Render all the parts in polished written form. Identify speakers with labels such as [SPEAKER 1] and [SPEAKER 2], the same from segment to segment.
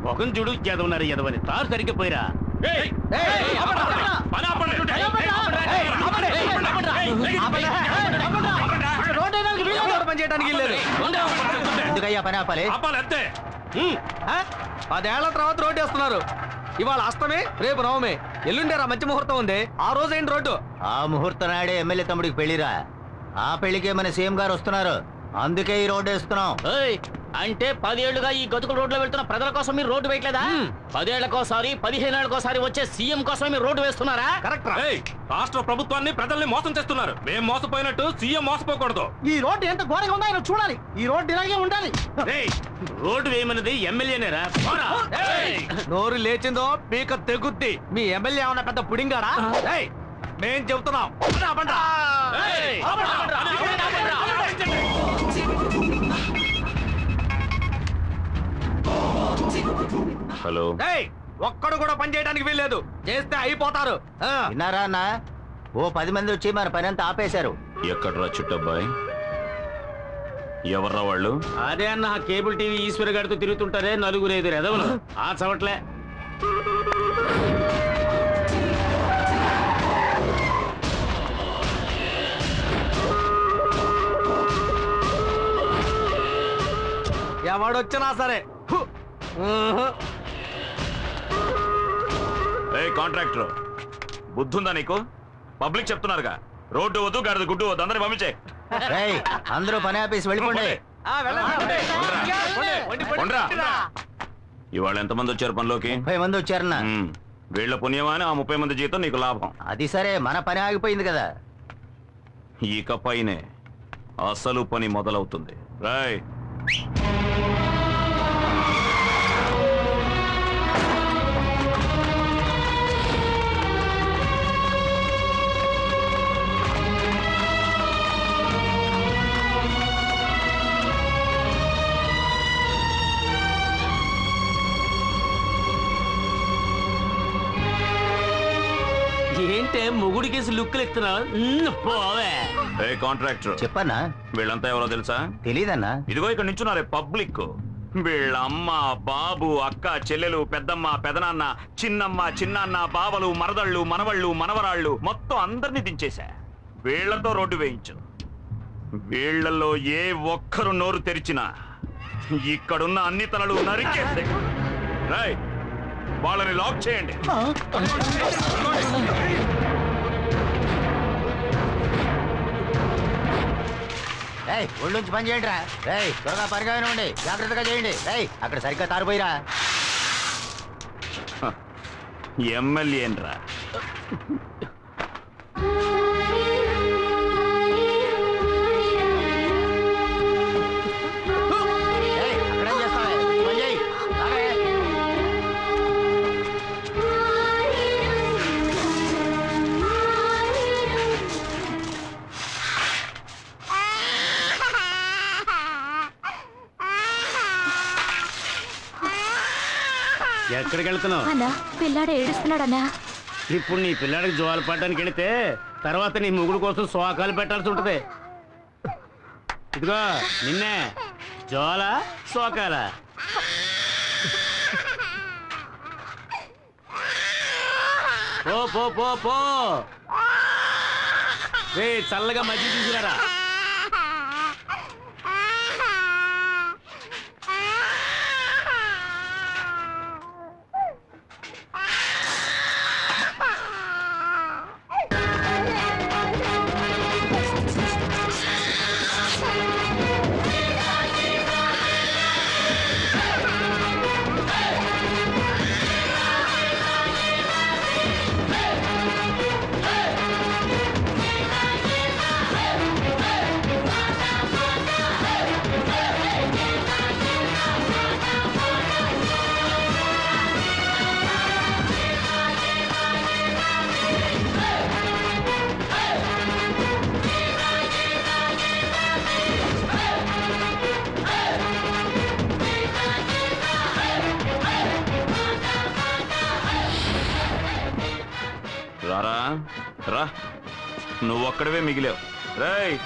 [SPEAKER 1] ముఖం చూడు ఎదవన్నారు ఎదవని తారు సరిగ్గా పోయిరా.
[SPEAKER 2] ఎందుకయ్యా పని ఆపాలి?
[SPEAKER 3] అంతే.
[SPEAKER 4] 10 ఏళ్ల తర్వాత రోడ్డు వేస్తున్నారు. ఇవాళ అష్టమి, రేపు నవమి, ఎల్లుండేరా మంచి ముహూర్తం ఉంది. ఆ రోజు ఏంటి రోడ్డు?
[SPEAKER 2] ఆ ముహూర్తం నాడే ఎమ్మెల్యే తమ్ముడికి పెళ్లిరా. ఆ పెళ్లికే మన సీఎం గారు వస్తున్నారు. అందుకే ఈ రోడ్డు వేస్తున్నాం.
[SPEAKER 1] అంటే 10 ఏళ్లుగా ఈ గతుకుల రోడ్లో వెళ్తున్న ప్రజల కోసం మీరు రోడ్డు వేయట్లేదా? 10 ఏళ్లకోసారి 15 ఏళ్లకోసారి వచ్చే సీఎం కోసం మీరు రోడ్డు వేస్తున్నారా?
[SPEAKER 3] కరెక్ట్. రాష్ట్ర ప్రభుత్వాన్ని ప్రజల్ని మోసం చేస్తున్నారు. మేము మోసపోయినట్టు సీఎం మోసపోకూడదు.
[SPEAKER 5] ఈ రోడ్డు ఎంత ఘోరంగా ఉందో ఆయన చూడాలి. ఈ రోడ్డు ఇలాగే ఉండాలి.
[SPEAKER 1] రోడ్డు వేయమన్నది ఎమ్మెల్యేనేరా.
[SPEAKER 4] నోరు లేచిందో పీక తెగుద్ది. మీ ఎమ్మెల్యే ఏమన్నా పెద్ద పుడింగాడా? మేం చెబుతున్నాం.
[SPEAKER 3] హలో.
[SPEAKER 4] ఒక్కడు కూడా పని చేయడానికి వీల్లేదు. చేస్తే అయిపోతారు.
[SPEAKER 2] విన్నారా అన్న? ఓ 10 మంది వచ్చి మన పని అంతా ఆపేశారు.
[SPEAKER 3] ఎక్కడ్రా చుట్టబ్బాయి? ఎవర్రా వాళ్ళు?
[SPEAKER 1] అదే అన్న కేబుల్ టీవీ ఈశ్వర్ గారితో తిరుగుతుంటారే నలుగురు 5 ఎదవలు. ఆ చవట్లే.
[SPEAKER 4] ఎవడొచ్చినా సరే.
[SPEAKER 3] కాంట్రాక్టర్ బుద్ధుందా నీకు? పబ్లిక్ చెప్తున్నారుగా రోడ్డు వద్దు, గాడిద గుడ్డు వద్దు, అందరిని పంపించే.
[SPEAKER 2] అందరూ పని ఆపేసి వెళ్ళిపోండి.
[SPEAKER 3] ఇవాళ ఎంతమంది వచ్చారు పనిలోకి?
[SPEAKER 2] 30 మంది వచ్చారన్నా.
[SPEAKER 3] వీళ్ళ పుణ్యమాని ఆ 30 మంది జీతం నీకు లాభం.
[SPEAKER 2] అది సరే, మన పని ఆగిపోయింది కదా.
[SPEAKER 3] ఇకపైనే అసలు పని మొదలవుతుంది. రాయ్.
[SPEAKER 1] ఏంటే మొగుడికేసి లుక్కులు ఎత్తున్నావు? పోవే.
[SPEAKER 3] కాంట్రాక్టర్
[SPEAKER 2] చెప్పన్నా.
[SPEAKER 3] వీళ్ళంతా ఎవరో తెలుసా?
[SPEAKER 2] తెలీదన్నా.
[SPEAKER 3] ఇదిగో ఇక్కడ నించున్నారే పబ్లిక్. వీళ్ళ అమ్మ, బాబు, అక్క, చెల్లెలు, పెద్దమ్మ, పెదనాన్న, చిన్నమ్మ, చిన్నాన్న, బావలు, మరదళ్ళు, మనవళ్ళు, మనవరాళ్ళు మొత్తం అందరినీ దించేశా. వీళ్లతో రోడ్డు వేయించు. వీళ్లలో ఏ ఒక్కరు నోరు తెరిచినా ఇక్కడున్న అన్ని తలలు నరికేస్తే రాయ్ వాళ్ళని లాక్ చేయండి.
[SPEAKER 2] ఒళ్ళుంచి పని చేయండి రా. త్వరగా పరిగానే జాగ్రత్తగా చేయండి. అక్కడ సరిగ్గా తారిపోయిరా.
[SPEAKER 3] ఎమ్మెల్యేన్రా.
[SPEAKER 2] అక్కడేం చేస్తావే? పని చేయి.
[SPEAKER 1] ఎక్కడికి వెళ్తున్నావు?
[SPEAKER 6] అన్నా పిల్లాడు ఏడుస్తున్నాడన్నా.
[SPEAKER 1] ఇప్పుడు నీ పిల్లాడికి జోలు పడడానికి వెళితే తర్వాత నీ ముగుడు కోసం శోకాలు పెట్టాల్సి ఉంటది. ఇదిగో నిన్నే జోల శోకాల. పో పో పో పో. చల్లగా మజ్జిగ తీసుకురారా.
[SPEAKER 3] రారా రా, నువ్వొక్కడవే మిగిలేవు. రేయ్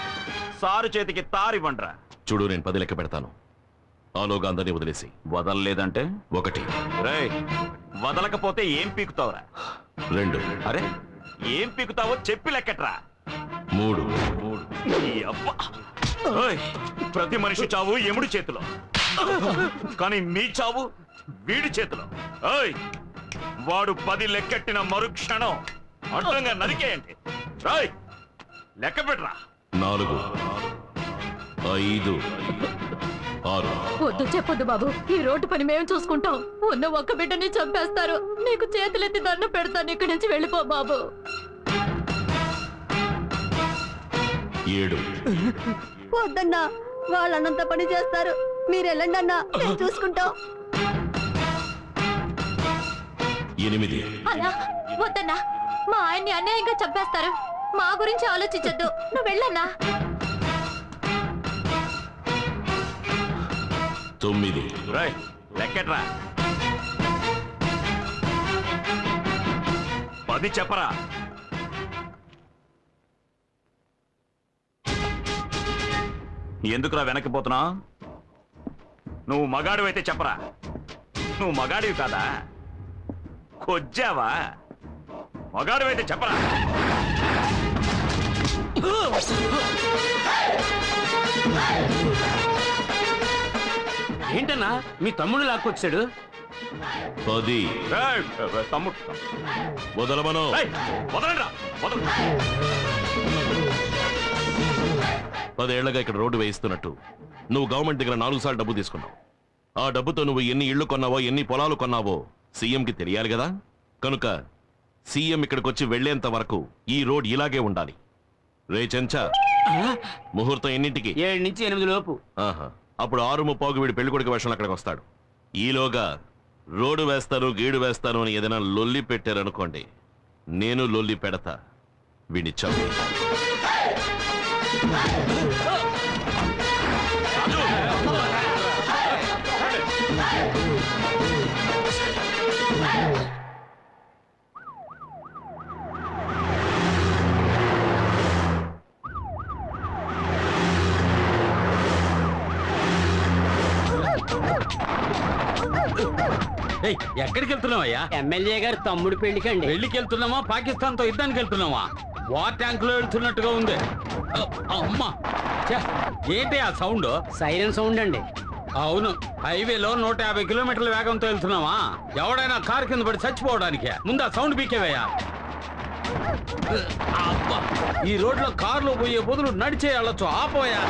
[SPEAKER 3] సారు చేతికి తారివ్వండ్రా.
[SPEAKER 7] చూడు, నేను 10 లెక్క పెడతాను. ఆలోగా అందరినీ వదిలేసి.
[SPEAKER 3] వదలలేదంటే
[SPEAKER 7] 1
[SPEAKER 3] రేయ్, వదలకపోతే ఏం పీకుతావురా?
[SPEAKER 7] 2
[SPEAKER 3] అరే, ఏం పీకుతావో చెప్పి లెక్కట్రా.
[SPEAKER 7] 3
[SPEAKER 3] ఈ అబ్బా. ఓయ్, ప్రతి మనిషి చావు ఎముడి చేతిలో, కానీ మీ చావు వీడి చేతిలో. ఓయ్, వాడు 10 లెక్కెట్టిన మరుక్షణం అడ్డంగా నరికేయండి. రాయ్, లెక్క పెట్టరా.
[SPEAKER 7] 4 5 6
[SPEAKER 6] వద్దు చెప్పొద్దు బాబు, ఈ రోడ్డు పని మేము చూసుకుంటాం. ఉన్న ఒక్క బిడ్డని చంపేస్తారు. నీకు చేతులెత్తి దండం పెడతాను, ఇక్కడి నుంచి వెళ్ళిపో బాబు.
[SPEAKER 7] 7
[SPEAKER 8] వద్దన్నా, వాళ్ళన్నంత పని చేస్తారు. మీరు వెళ్ళండి అన్నా, మేము చూసుకుంటాం.
[SPEAKER 7] 8
[SPEAKER 6] అన్నా వద్దన్నా, మా ఆయన్ని అన్యాయంగా చంపేస్తారు. మా గురించి ఆలోచించొద్దు, నువ్వు వెళ్ళన్నా.
[SPEAKER 7] 9
[SPEAKER 3] రాయ్, లెక్కట్రా. 10 చెప్పరా. ఎందుకురా వెనక్కిపోతున్నా? నువ్వు మగాడివైతే చెప్పరా. నువ్వు మగాడివి కాదా? కొజ్జావా? మగాడివైతే చెప్పరా.
[SPEAKER 1] ఏంటన్నా మీ తమ్ముడు లాక్కొచ్చాడు?
[SPEAKER 7] 10
[SPEAKER 3] రేయ్, తమ్ముడు
[SPEAKER 7] వదలమను.
[SPEAKER 3] రేయ్, వదలండిరా, వదలండి.
[SPEAKER 7] 10 ఏళ్లగా ఇక్కడ రోడ్డు వేయిస్తున్నట్టు నువ్వు గవర్నమెంట్ దగ్గర 4 సార్లు డబ్బు తీసుకున్నావు. ఆ డబ్బుతో నువ్వు ఎన్ని ఇళ్లు కొన్నావో, ఎన్ని పొలాలు కొన్నావో సీఎంకి తెలియాలి కదా. కనుక సీఎం ఇక్కడికి వచ్చి వెళ్లేంత వరకు ఈ రోడ్ ఇలాగే ఉండాలి. రే చెంచా, ముహూర్తం ఎన్నింటికి?
[SPEAKER 1] 7 నుంచి 8 లోపు.
[SPEAKER 7] ఆహా, అప్పుడు 6:30 వీడి పెళ్లికొడుకు వేషంలో అక్కడికి వస్తాడు. ఈలోగా రోడ్డు వేస్తాను, గీడు వేస్తాను అని ఏదైనా లొల్లి పెట్టారనుకోండి, నేను లొల్లి పెడతా. వీడిని చంపి.
[SPEAKER 1] ఎక్కడికి వెళ్తున్నావయ్యా?
[SPEAKER 5] ఎమ్మెల్యే గారు తమ్ముడు పెళ్లికండి.
[SPEAKER 1] పెళ్లికి వెళ్తున్నావా, పాకిస్తాన్ తో యుద్ధానికి వెళ్తున్నావా? వార్ ట్యాంక్ లో వెళ్తున్నట్టుగా ఉంది. అమ్మా, ఏంటి ఆ సౌండ్?
[SPEAKER 5] సైరన్ సౌండ్ అండి.
[SPEAKER 1] అవును, హైవేలో 150 కిలోమీటర్ల వేగంతో వెళ్తున్నావా? ఎవడైనా కారు కింద పడి చచ్చిపోవడానికే. ముందు ఆ సౌండ్ పీకేవయ్యా. అబ్బా, ఈ రోడ్లో కార్లు పోయే బదులు నడిచే వెళ్ళొచ్చు. ఆపోయా.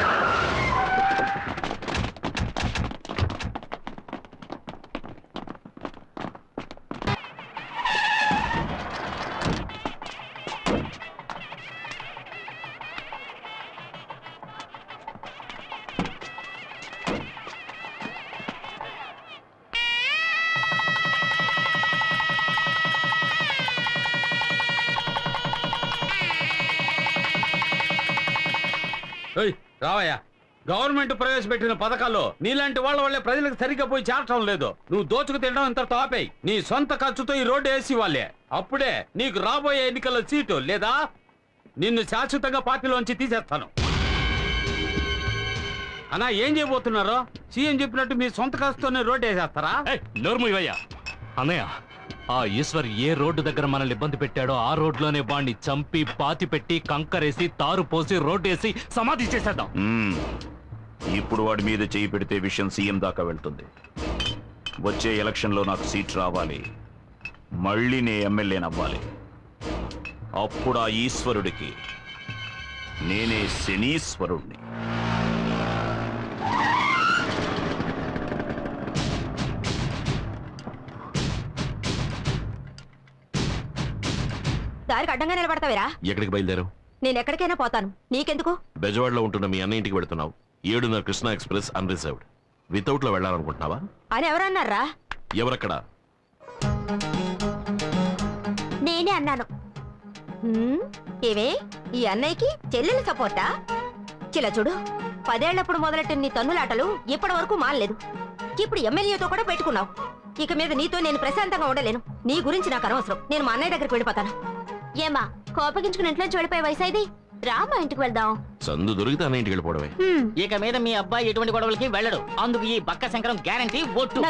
[SPEAKER 1] రావయ్యా, గవర్నమెంట్ ప్రవేశపెట్టిన పథకాల్లో నీలాంటి వాళ్ళ వల్లే ప్రజలకు సరిగ్గా పోయి చేరటం లేదు. నువ్వు దోచుకు తినడం ఇంతతో ఆపేయి. నీ సొంత ఖర్చుతో ఈ రోడ్డు వేసి వాళ్ళే. అప్పుడే నీకు రాబోయే ఎన్నికల్లో సీటు, లేదా నిన్ను శాశ్వతంగా పార్టీలోంచి తీసేస్తాను. అన్నా, ఏం చేయబోతున్నారో? సీఎం చెప్పినట్టు మీ సొంత ఖర్చుతోనే రోడ్డు వేసేస్తారా?
[SPEAKER 9] నోర్ముయ్యా అన్నయ్య, ఆ ఈశ్వర్ ఏ రోడ్డు దగ్గర మనల్ని ఇబ్బంది పెట్టాడో ఆ రోడ్లోనే వాడిని చంపి, పాతి పెట్టి, కంకరేసి, తారు పోసి, రోడ్డు వేసి సమాధి చేసేద్దాం.
[SPEAKER 3] ఇప్పుడు వాడి మీద చేయి పెడితే విషయం సీఎం దాకా వెళ్తుంది. వచ్చే ఎలక్షన్లో నాకు సీట్ రావాలి, మళ్ళీ నే ఎమ్మెల్యేనవ్వాలి. అప్పుడు ఆ ఈశ్వరుడికి నేనే శనీశ్వరుణ్ణి.
[SPEAKER 8] దారికి అడ్డంగా నిలబడతావేరా?
[SPEAKER 7] ఎక్కడికి బయలుదేరావు?
[SPEAKER 8] నేను ఎక్కడికైనా పోతాను, నీకెందుకు?
[SPEAKER 7] బెజవాడలో ఉంటున్న మీ అన్న ఇంటికి వెళుతున్నావు. 7:30 కృష్ణా ఎక్స్ప్రెస్ అన్రిజర్వ్డ్. వితౌట్ లో వెళ్ళాలనుకుంటున్నావా?
[SPEAKER 8] అని ఎవరన్నారా?
[SPEAKER 7] ఎవరక్కడ?
[SPEAKER 8] నేనే అన్నాను. ఏవే, ఈ అన్నయ్యకి చెల్లెలు సపోర్టా? చిలా చూడు, 10 ఏళ్లప్పుడు మొదలెట్టిన నీ తన్నులాటలు ఇప్పటి వరకు మానలేదు. ఇప్పుడు ఎమ్మెల్యేతో కూడా పెట్టుకున్నావు. ఇక మీద నీతో నేను ప్రశాంతంగా ఉండలేను. నీ గురించి నాకు అనవసరం. నేను మా అన్నయ్య దగ్గరికి వెళ్ళిపోతాను. ఏమా, కోపగించుకుని ఇంట్లోంచి వెళ్ళిపోయే వయసు ఇది? రామా ఇంటికి వెళ్దాం.
[SPEAKER 7] సందు దొరికితే అన్న ఇంటికి వెళ్ళిపోవడమే.
[SPEAKER 2] ఇక మీద మీ అబ్బాయి ఎటువంటి గొడవలకి వెళ్ళడు. అందుకు ఈ బక్క శంకరం గ్యారంటీ ఒట్టు.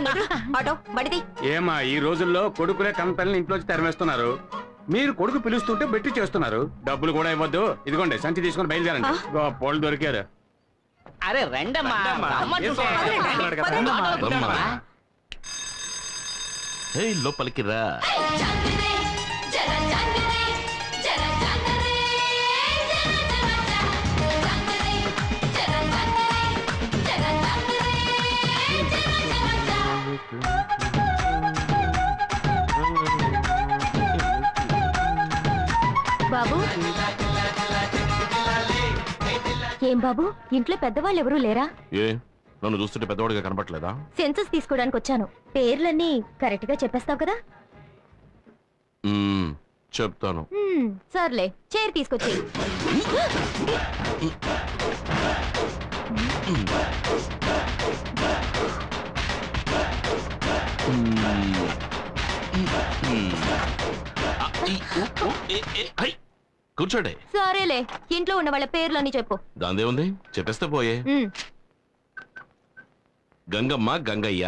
[SPEAKER 8] ఆటో బడిది.
[SPEAKER 1] ఏమా ఈ రోజుల్లో కొడుకులే కంపెనీలు ఇంట్లోంచి తరిమేస్తున్నారు. మీరు కొడుకు పిలుస్తుంటే బెట్టి చేస్తున్నారు. డబ్బులు కూడా ఇవ్వద్దు. ఇదిగోండి సంచి తీసుకొని బయలుదేరండి. పోలు దొరికారు.
[SPEAKER 2] అరే రండమ్మా.
[SPEAKER 7] ఏయ్, లోపలికి రా.
[SPEAKER 8] బాబు, ఏం బాబు, ఇంట్లో పెద్దవాళ్ళు ఎవరూ లేరా?
[SPEAKER 7] ఏ, నన్ను చూస్తుంటే పెద్దవాడిగా కనపట్లేదా?
[SPEAKER 8] సెన్సస్ తీసుకోవడానికి వచ్చాను. పేర్లన్నీ కరెక్ట్ గా చెప్పేస్తావు కదా?
[SPEAKER 7] చెప్తాను.
[SPEAKER 8] సర్లే, చైర్ తీసుకొచ్చి.
[SPEAKER 7] కూర్చోండి.
[SPEAKER 8] సరేలే, ఇంట్లో ఉన్న వాళ్ళ పేర్లన్నీ చెప్పు.
[SPEAKER 7] దాందే ఉంది, చెప్పేస్తే పోయే. గంగమ్మ గంగయ్య.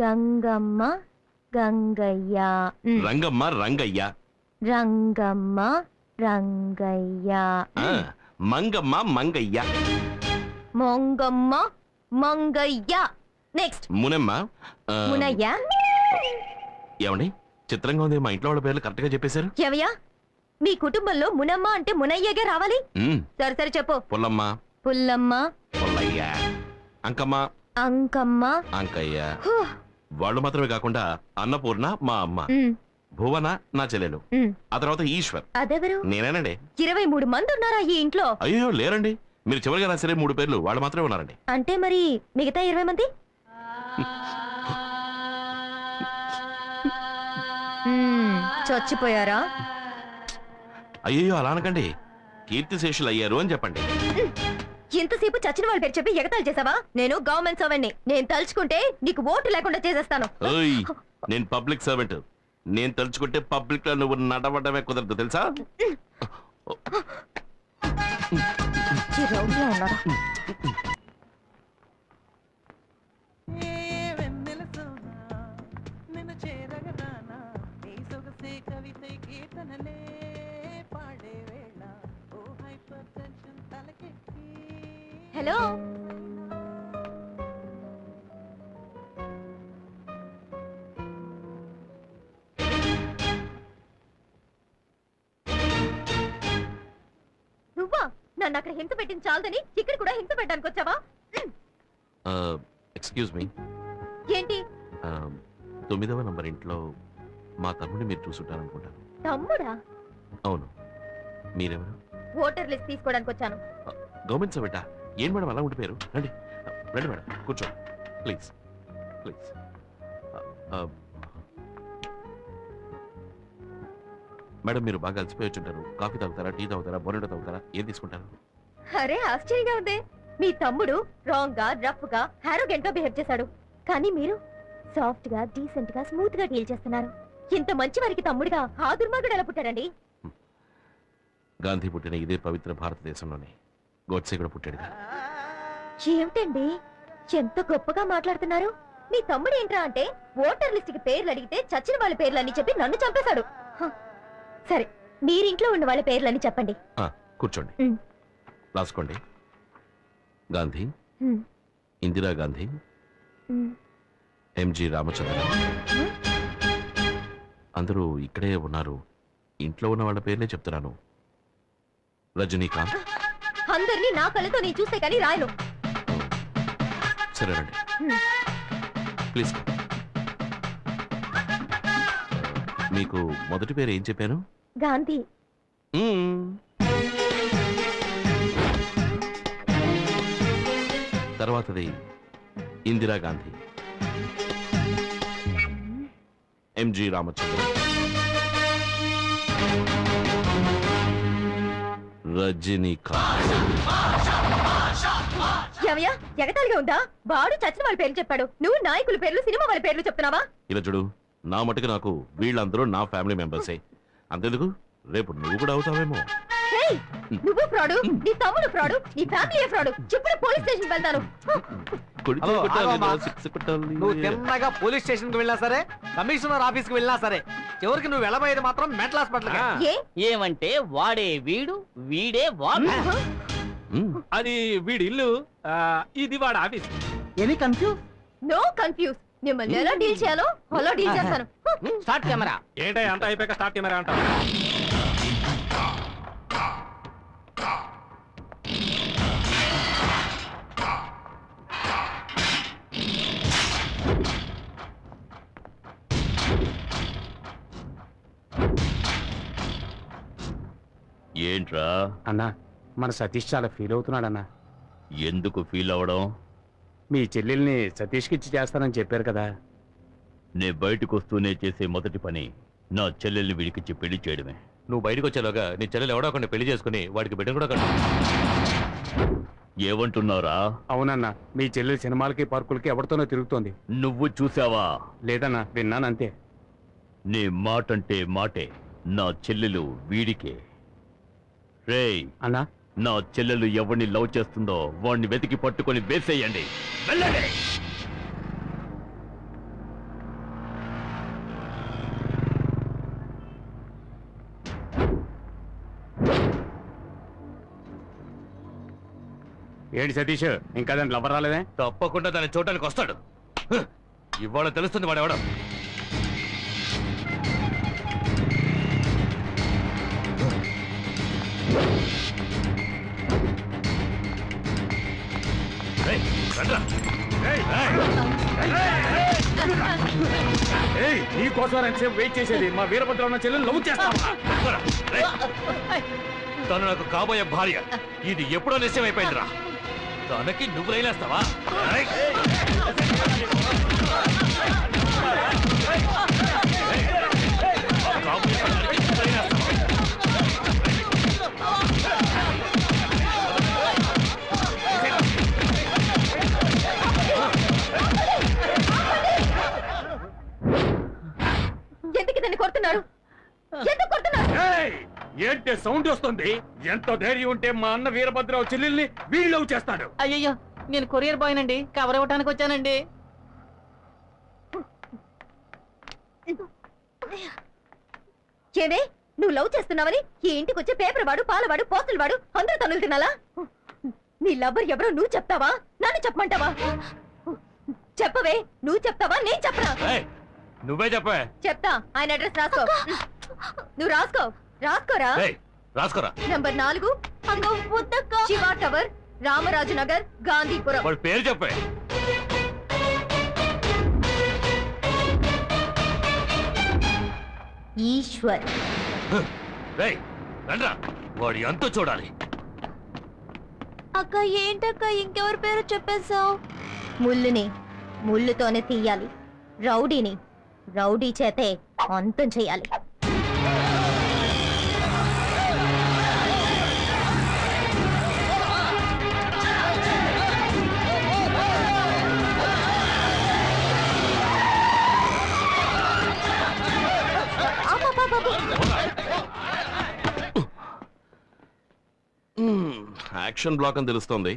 [SPEAKER 8] గంగమ్మ గంగయ్య.
[SPEAKER 7] రంగమ్మ రంగయ్య.
[SPEAKER 8] రంగమ్మ రంగయ్య.
[SPEAKER 7] మంగమ్మ మంగయ్య.
[SPEAKER 8] మొంగమ్మ మంగయ్య. నెక్స్ట్
[SPEAKER 7] మునమ్మ.
[SPEAKER 8] మునయ్య.
[SPEAKER 7] ఏమండి, చిత్రంగా ఉంది. మా ఇంట్లో వాళ్ళ పేర్లు కరెక్ట్ గా చెప్పేశారు.
[SPEAKER 8] ఎవయ్యా, మీ కుటుంబంలో మునమ్మ అంటే మునయ్యగే రావాలి. సరే సరే చెప్పు.
[SPEAKER 7] పుల్లమ్మ.
[SPEAKER 8] పుల్లమ్మ.
[SPEAKER 7] పుల్లయ్య. అంకమ్మ.
[SPEAKER 8] అంకమ్మ.
[SPEAKER 7] అంకయ్య. వాళ్ళు మాత్రమే కాకుండా అన్నపూర్ణ మా అమ్మ, భువన నా చెల్లెలు, ఆ తర్వాత ఈశ్వర్.
[SPEAKER 8] అదెవరు?
[SPEAKER 7] నేనేనండి.
[SPEAKER 8] 23 మంది ఉన్నారా ఈ ఇంట్లో?
[SPEAKER 7] అయ్యో లేరండి, మీరు చివరిగా నా సరే 3 పేర్లు వాళ్ళు మాత్రమే ఉన్నారండి.
[SPEAKER 8] అంటే మరి మిగతా 20 మంది? చచ్చిపోయారా?
[SPEAKER 7] అయ్యో అలా అనకండి, కీర్తిశేషులు అయ్యారు అని చెప్పండి.
[SPEAKER 8] ఇంతసేపు చచ్చిన వాళ్ళ పేరు చెప్పి ఎగతాళి చేసావా? నేను గవర్నమెంట్ సర్వెంట్ని. నేను తలుచుకుంటే నీకు ఓటు లేకుండా చేసేస్తాను.
[SPEAKER 7] నేను పబ్లిక్ సర్వెంట్. నేను తలుచుకుంటే పబ్లిక్ లో నువ్వు నడవడమే కుదరదు తెలుసా?
[SPEAKER 8] హలో, నువ్వా? నన్ను అక్కడ హింస పెట్టింది చాలదని ఇక్కడ కూడా హింస పెట్టడానికి వచ్చావా?
[SPEAKER 7] Excuse me.
[SPEAKER 8] ఏంటి?
[SPEAKER 7] 9వ నంబర్ ఇంట్లో మా తమ్ముడిని మీరు చూసుంటారనుకుంటాను.
[SPEAKER 8] తమ్ముడా?
[SPEAKER 7] అవును. మీరెవరు?
[SPEAKER 8] ఓటర్ లిస్ట్ తీసుకోవడానికి వచ్చాను.
[SPEAKER 7] గవర్నమెంట్ సర్వెంటా? ఏం మేడం అలా ఉండిపోయారు? రండి రండి మేడం, కూర్చోండి ప్లీజ్ ప్లీజ్. మేడం, మీరు బాగా అలసిపోయి వచ్చుంటారు. కాఫీ తాగుతారా, టీ తాగుతారా, బొరడా తాగుతారా, ఏం తీసుకుంటారు?
[SPEAKER 8] అరే ఆశ్చర్యంగా ఉంది. మీ తమ్ముడు రాంగ్ గా, రఫ్ గా, హారోగెంట్ గా బిహేవ్ చేశాడు. కానీ మీరు సాఫ్ట్ గా, డీసెంట్ గా, స్మూత్ గా డీల్ చేస్తున్నారు. ఇంత మంచి వారికి తమ్ముడిగా ఆ దుర్మార్గుడు ఎలా పుట్టాడండి?
[SPEAKER 7] గాంధీ పుట్టిన ఇదే పవిత్ర భారతదేశంలోనే గోడ్సే కూడా పుట్టాడు.
[SPEAKER 8] ఏమిటండి ఎంత గొప్పగా మాట్లాడుతున్నారు? మీ తమ్ముడు ఏంట్రా అంటే ఓటర్ లిస్ట్ కి పేర్లు అడిగితే చచ్చిన వాళ్ళ పేర్లని చెప్పి నన్ను చంపేశాడు. సరే, మీరింట్లో ఉన్న వాళ్ళ పేర్లని చెప్పండి.
[SPEAKER 7] కూర్చోండి, రాసుకోండి. గాంధీ, ఇందిరా గాంధీ, ఎంజి రామచంద్ర. అందరూ ఇక్కడే ఉన్నారు. ఇంట్లో ఉన్న వాళ్ళ పేర్లే చెప్తున్నాను. రజనీకాంత్.
[SPEAKER 8] అందరినీ నా కళ్ళతో నేను చూస్తే కానీ రాయను.
[SPEAKER 7] సరే రండి ప్లీజ్. మీకు మొదటి పేరు ఏం చెప్పాను?
[SPEAKER 8] గాంధీ.
[SPEAKER 7] తర్వాతది ఇందిరా గాంధీ, ఎంజి రామచంద్ర, రజనీకాంత్.
[SPEAKER 8] ఏమయ్యా, ఎగతాళిగా ఉందా? వాడు చచ్చిన వాళ్ళ పేర్లు చెప్పాడు, నువ్వు నాయకుల పేర్లు, సినిమా వాళ్ళ పేర్లు చెప్తున్నావా?
[SPEAKER 7] ఇలా చూడు, నా మటుకు నాకు వీళ్ళందరూ నా ఫ్యామిలీ మెంబర్సే. అంతెందుకు, రేపు నువ్వు కూడా అవుతావేమో.
[SPEAKER 8] ఏయ్, నువ్వు ఫ్రాడు, నీ తమ్ముడు ఫ్రాడు, నీ ఫ్యామిలీ ఫ్రాడు. ఇప్పుడు పోలీస్ స్టేషన్ వెళ్తాను.
[SPEAKER 4] హలో, ఆగమ్మా. నువ్వు తిన్నగా పోలీస్ స్టేషన్ కి వెళ్ళినా సరే, కమిషనర్ ఆఫీస్ కి వెళ్ళినా సరే, చివరికి నువ్వు వెళ్ళబోయేది మాత్రం మెంటల్ హాస్పిటల్.
[SPEAKER 8] ఏ
[SPEAKER 5] ఏమంటే వాడే వీడు వీడే వాడు.
[SPEAKER 1] అది వీడి ఇల్లు, ఇది వాడు office.
[SPEAKER 5] Any confuse?
[SPEAKER 8] No confuse. మిమ్మల్ని ఎలా డీల్ చేయాలో అలా డీల్ చేస్తాను.
[SPEAKER 5] Start camera.
[SPEAKER 1] ఏంటో అంత అయిపోయాక స్టార్ట్ కెమెరా అంటావు?
[SPEAKER 7] ఏంట్రా?
[SPEAKER 1] అన్నా, మన సతీష్ చాలా ఫీల్ అవుతున్నాడన్నా.
[SPEAKER 7] ఎందుకు ఫీల్ అవడం?
[SPEAKER 1] మీ చెల్లెల్ని సతీష్కి ఇచ్చి చేస్తానని చెప్పారు కదా.
[SPEAKER 7] నే బయటకు వస్తూనే చేసే మొదటి పని నా చెల్లెల్ని వీడికిచ్చి పెళ్లి చేయడమే.
[SPEAKER 9] నువ్వు బయటకు వచ్చేలోగా నీ చెల్లెలు ఎవడో ఒకరిని పెళ్లి చేసుకుని వాడికి బిడ్డను కూడా కట్టు.
[SPEAKER 7] ఏమంటున్నారా?
[SPEAKER 1] అవునన్నా, మీ చెల్లెలు సినిమాలకి పార్కులకి ఎవరితోనో తిరుగుతోంది.
[SPEAKER 7] నువ్వు చూసావా?
[SPEAKER 1] లేదన్నా, విన్నానంతే.
[SPEAKER 7] నీ మాటంటే మాటే. నా చెల్లెలు వీడికే. రేయ్,
[SPEAKER 1] అన్నా,
[SPEAKER 7] నా చెల్లెలు ఎవరిని లవ్ చేస్తుందో వాడిని వెతికి పట్టుకొని వేసేయండి. వెళ్ళండి.
[SPEAKER 1] ఏంటి సతీష్, ఇంకా దాంట్లో ఎవరు రాలేదే?
[SPEAKER 9] తప్పకుండా దాన్ని చూడటానికి వస్తాడు. హ! ఇవాళ తెలుస్తుంది వాడు ఎవడో. రేయ్, రండ్రా.
[SPEAKER 1] నీకోసం ఎంతసేపు వెయిట్ చేసేది? మా వీరభద్ర ఉన్న చెల్లెలు లవ్ చేస్తావా?
[SPEAKER 9] తను నాకు కాబోయే భార్య. ఇది ఎప్పుడో నిశ్చయం అయిపోయిందిరా. తనకి నువ్వు రైలేస్తావా?
[SPEAKER 8] ఎందుకు ఇతన్ని కొడుతున్నారు? ఎందుకు కొడుతున్నారు?
[SPEAKER 1] ఏంటి సౌండ్ వస్తుంది? ఎంత ధైర్యం ఉంటే మా అన్న వీరభద్రరావు చెల్లెల్ని వీళ్ళు లవ్ చేస్తాడు?
[SPEAKER 5] అయ్యయ్యో, నేను కొరియర్ బాయ్ నండి, కవర్ ఇవ్వడానికి వచ్చానండి.
[SPEAKER 8] ఏవే, నువ్వు లవ్ చేస్తున్నావని ఈ ఇంటికి వచ్చే పేపర్ వాడు, పాలవాడు, పోస్టులు వాడు అందరూ తనులు తినాలా? నీ లవ్వర్ ఎవరో నువ్వు చెప్తావా, నన్ను చెప్పమంటావా? చెప్పవే, నువ్వు చెప్తావా, నేను చెప్పనా?
[SPEAKER 9] ఏయ్, నువ్వే చెప్పే.
[SPEAKER 8] చెప్తా. ఆయన అడ్రస్ రాసుకో. నువ్వు రాసుకోరా.
[SPEAKER 9] ఏయ్, రాసుకోరా.
[SPEAKER 8] Number 4, Shiva Tower, Ramaraju Nagar, Gandhipuram.
[SPEAKER 9] వాడి పేరు చెప్పే.
[SPEAKER 8] ఈశ్వర్.
[SPEAKER 9] రేయ్, రండ్రా. వాడి అంతా చూడాలి.
[SPEAKER 8] అక్క, ఏంటక్క ఇంకెవరి పేరు చెప్పేశావు? ముళ్ళుని ముళ్ళుతోనే తీయాలి, రౌడీని రౌడీ చేతే అంతం చేయాలి.
[SPEAKER 7] యాక్షన్ బ్లాక్ అని తెలుస్తోంది,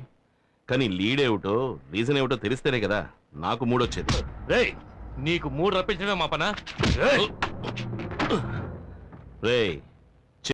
[SPEAKER 7] కానీ లీడ్ ఏమిటో రీజన్ ఏమిటో తెలిస్తేనే కదా నాకు మూడొచ్చేది.
[SPEAKER 9] రేయ్, నీకు 3 రప్పించడమే మా పనా?
[SPEAKER 7] రేయ్,